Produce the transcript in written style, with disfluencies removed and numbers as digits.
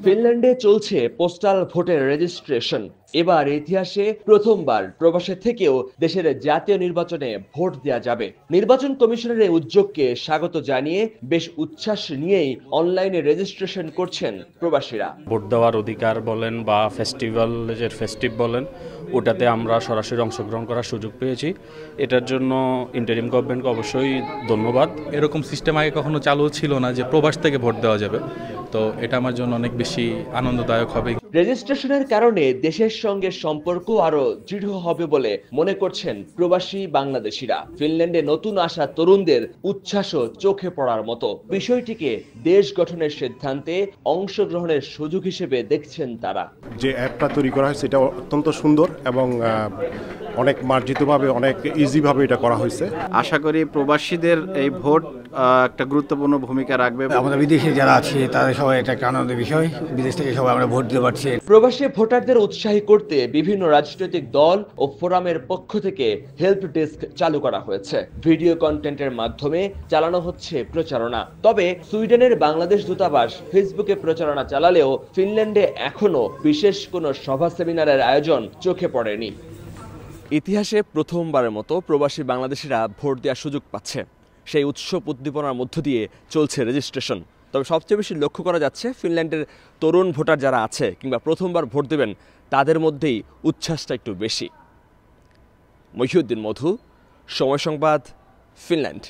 ফিনল্যান্ডে চলছে পোস্টাল ভোটের রেজিস্ট্রেশন। এবার ইতিহাসে প্রথমবার প্রবাসে থেকেও দেশের জাতীয় নির্বাচনে ভোট দেওয়া যাবে। নির্বাচন কমিশনের এই উদ্যোগকে স্বাগত জানিয়ে বেশ উচ্ছ্বাস নিয়েই অনলাইনে রেজিস্ট্রেশন করছেন প্রবাসীরা। ভোট দেওয়ার অধিকার বলেন বা ফেস্টিভ বলেন, ওটাতে আমরা সরাসরি অংশগ্রহণ করার সুযোগ পেয়েছি। এটার জন্য ইন্টারিম গভর্নমেন্টকে অবশ্যই ধন্যবাদ। এরকম সিস্টেম আগে কখনো চালু ছিল না যে প্রবাস থেকে ভোট দেওয়া যাবে, তো এটা আমার জন্য অনেক বেশি আনন্দদায়ক হবে। রেজিস্ট্রেশনের কারণে দেশের সঙ্গে সম্পর্ক আরো দৃঢ় হবে বলে মনে করছেন প্রবাসী বাংলাদেশিরা। ফিনল্যান্ডে নতুন আসা তরুণদের উচ্ছ্বাসও চোখে পড়ার মতো। বিষয়টিকে দেশ গঠনের সিদ্ধান্তে অংশগ্রহণের সুযোগ হিসেবে দেখছেন তারা। যে অ্যাপটা তৈরি করা হয়েছে এটা অত্যন্ত সুন্দর এবং অনেক মার্জিতভাবে, অনেক ইজিভাবে এটা করা হয়েছে। আশা করি প্রবাসীদের এই ভোট একটা গুরুত্বপূর্ণ ভূমিকা রাখবে। আমাদের বিদেশে যারা আছে তাদের সবাই এটা একটা আনন্দের বিষয়, বিদেশ থেকে সবাই আমরা ভোট দিতে পারছি। প্রবাসী ভোটারদের উৎসাহী করতে বিভিন্ন রাজনৈতিক দল ও ফোরামের পক্ষ থেকে হেল্প ডেস্ক চালু করা হয়েছে। ভিডিও কন্টেন্টের মাধ্যমে চালানো হচ্ছে প্রচারণা। তবে সুইডেনের বাংলাদেশ দূতাবাস ফেসবুকে প্রচারণা চালালেও ফিনল্যান্ডে এখনো বিশেষ কোনো সভা সেমিনারের আয়োজন চোখে পড়েনি। ইতিহাসে প্রথমবারের মতো প্রবাসী বাংলাদেশিরা ভোট দেওয়ার সুযোগ পাচ্ছে। সেই উৎসব উদ্দীপনার মধ্য দিয়ে চলছে রেজিস্ট্রেশন। তবে সবচেয়ে বেশি লক্ষ্য করা যাচ্ছে ফিনল্যান্ডের তরুণ ভোটার যারা আছে কিংবা প্রথমবার ভোট দেবেন তাদের মধ্যেই উচ্ছ্বাসটা একটু বেশি। মহিউদ্দিন মধু, সময় সংবাদ, ফিনল্যান্ড।